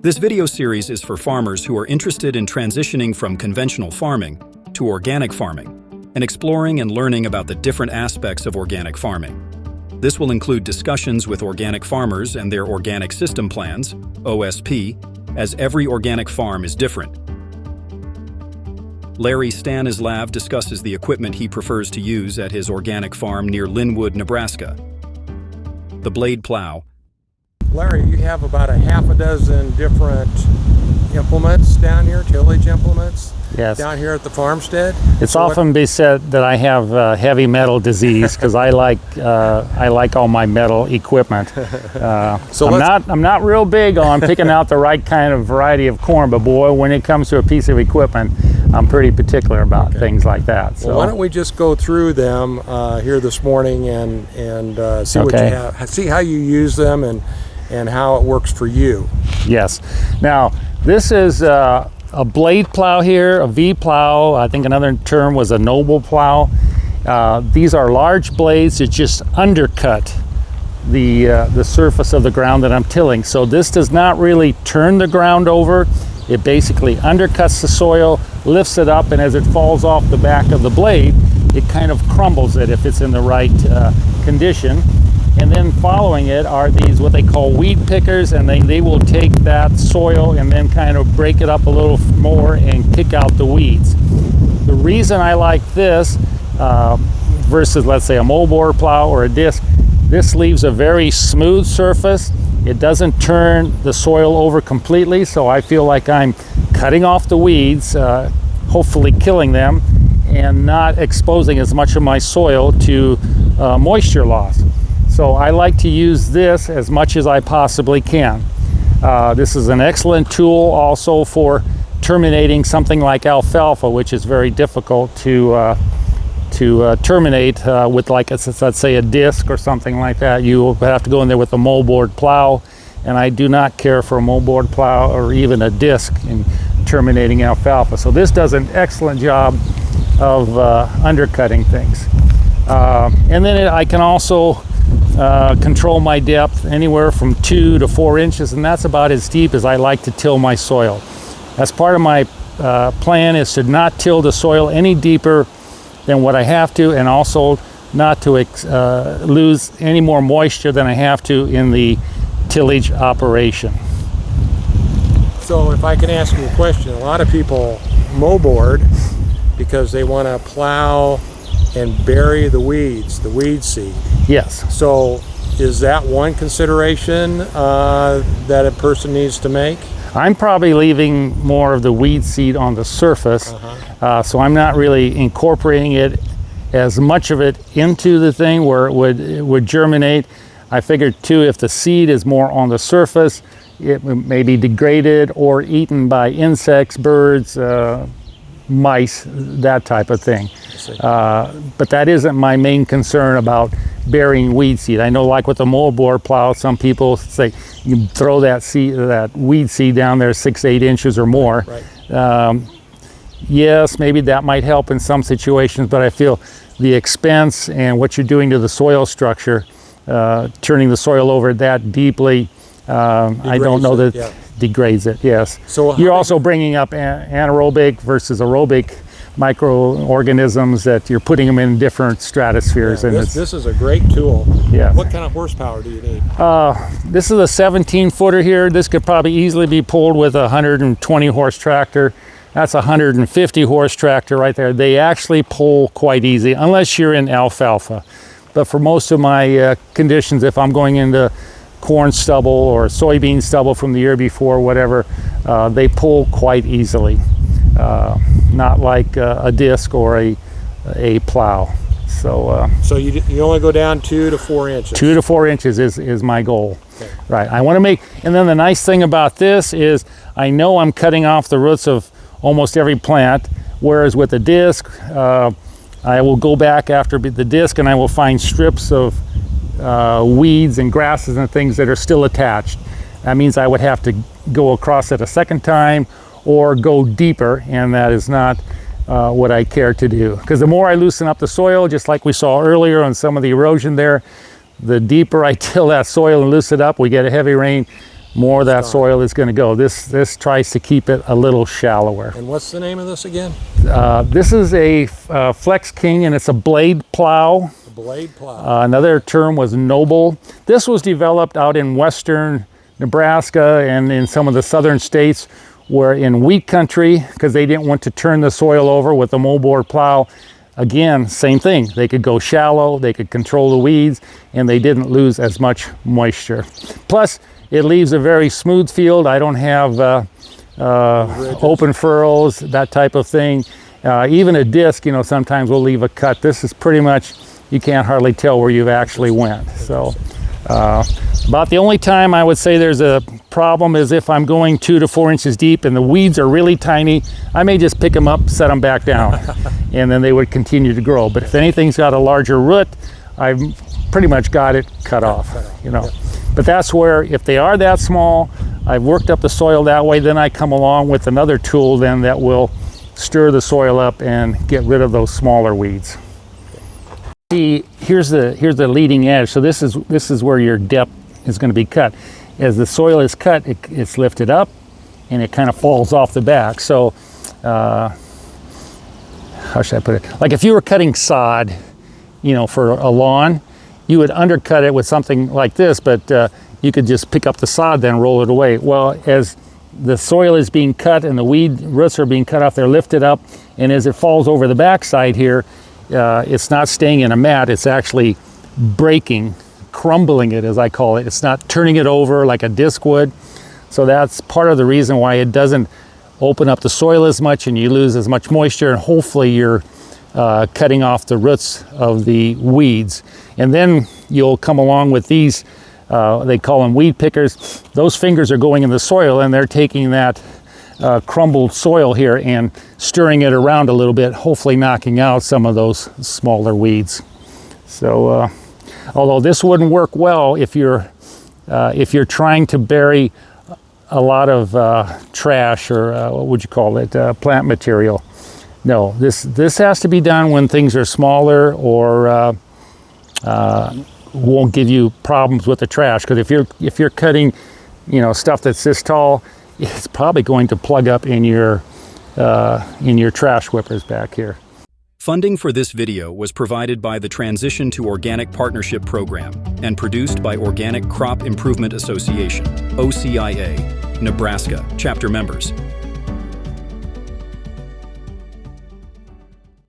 This video series is for farmers who are interested in transitioning from conventional farming to organic farming and exploring and learning about the different aspects of organic farming. This will include discussions with organic farmers and their organic system plans, OSP, as every organic farm is different. Larry Stanislav discusses the equipment he prefers to use at his organic farm near Linwood, Nebraska. The blade plow. Larry, you have about a half a dozen different implements down here, tillage implements. Yes. Down here at the farmstead. It's often been said that I have heavy metal disease because I like all my metal equipment. I'm not real big on picking out the right kind of variety of corn, but boy, when it comes to a piece of equipment, I'm pretty particular about things like that. So well, why don't we just go through them here this morning and see what you have, see how you use them and how it works for you. Yes. Now this is a blade plow here, a V plow. I think another term was a noble plow. These are large blades that just undercut the surface of the ground that I'm tilling. So this does not really turn the ground over. It basically undercuts the soil, lifts it up, and as it falls off the back of the blade, it kind of crumbles it if it's in the right condition. And then following it are these what they call weed pickers, and they will take that soil and then kind of break it up a little more and kick out the weeds. The reason I like this versus, let's say, a moldboard plow or a disc, this leaves a very smooth surface. It doesn't turn the soil over completely, so I feel like I'm cutting off the weeds, hopefully killing them, and not exposing as much of my soil to moisture loss. So I like to use this as much as I possibly can. This is an excellent tool also for terminating something like alfalfa, which is very difficult to terminate with, like, let's say, a disc or something like that. You have to go in there with a moldboard plow, and I do not care for a moldboard plow or even a disc in terminating alfalfa. So this does an excellent job of undercutting things. And then I can also control my depth anywhere from 2 to 4 inches, and that's about as deep as I like to till my soil. As part of my plan is to not till the soil any deeper than what I have to, and also not to lose any more moisture than I have to in the tillage operation. So if I can ask you a question, a lot of people moldboard because they want to plow and bury the weeds, the weed seed. Yes. So is that one consideration that a person needs to make? I'm probably leaving more of the weed seed on the surface, so I'm not really incorporating it as much of it into the thing where it would germinate. I figured too, if the seed is more on the surface, it may be degraded or eaten by insects, birds, mice, that type of thing. But that isn't my main concern about burying weed seed. I know, like with the moldboard plow, some people say you throw that weed seed down there 6 to 8 inches or more. Right. Yes, maybe that might help in some situations, but I feel the expense and what you're doing to the soil structure, turning the soil over that deeply, I don't know that. Yeah. Degrades it, yes. So you're also bringing up anaerobic versus aerobic microorganisms that you're putting them in different stratospheres. Yeah, and this is a great tool. Yeah. What kind of horsepower do you need? This is a 17-footer here. This could probably easily be pulled with a 120 horse tractor. That's a 150 horse tractor right there. They actually pull quite easy, unless you're in alfalfa. But for most of my conditions, if I'm going into corn stubble or soybean stubble from the year before, whatever, they pull quite easily. Not like a disc or a plow. So you only go down 2 to 4 inches. 2 to 4 inches is my goal. Okay. Right. I want to make, and then the nice thing about this is I know I'm cutting off the roots of almost every plant, whereas with a disc, I will go back after the disc and I will find strips of weeds and grasses and things that are still attached. That means I would have to go across it a second time or go deeper, and that is not what I care to do. Because the more I loosen up the soil, just like we saw earlier on some of the erosion there, the deeper I till that soil and loosen it up, we get a heavy rain, more that soil is going to go. This tries to keep it a little shallower. And what's the name of this again? This is a Flex King, and it's a blade plow. A blade plow. Another term was Noble. This was developed out in western Nebraska and in some of the southern states where in wheat country, because they didn't want to turn the soil over with the moldboard plow. Again, same thing. They could go shallow, they could control the weeds, and they didn't lose as much moisture. Plus, it leaves a very smooth field. I don't have open furrows, that type of thing. Even a disc, you know, sometimes will leave a cut. This is pretty much, you can't hardly tell where you've actually went. So about the only time I would say there's a problem is if I'm going 2 to 4 inches deep and the weeds are really tiny, I may just pick them up, set them back down, and then they would continue to grow. But if anything's got a larger root, I've pretty much got it cut off, you know. But that's where, if they are that small, I've worked up the soil that way, then I come along with another tool then that will stir the soil up and get rid of those smaller weeds. See, here's the leading edge. So this is where your depth is going to be cut. As the soil is cut, it's lifted up and it kind of falls off the back. So how should I put it? Like if you were cutting sod, you know, for a lawn, you would undercut it with something like this, but you could just pick up the sod then roll it away. Well, as the soil is being cut and the weed roots are being cut off, they're lifted up, and as it falls over the backside here, it's not staying in a mat, it's actually breaking, crumbling it, as I call it. It's not turning it over like a disc would. So that's part of the reason why it doesn't open up the soil as much and you lose as much moisture, and hopefully you're cutting off the roots of the weeds. And then you'll come along with these, they call them weed pickers. Those fingers are going in the soil and they're taking that crumbled soil here and stirring it around a little bit, hopefully knocking out some of those smaller weeds. So although this wouldn't work well if you're trying to bury a lot of trash or what would you call it, plant material. No, this has to be done when things are smaller or won't give you problems with the trash. Because if you're cutting, you know, stuff that's this tall, it's probably going to plug up in your trash whippers back here. Funding for this video was provided by the Transition to Organic Partnership Program and produced by Organic Crop Improvement Association, OCIA, Nebraska, chapter members.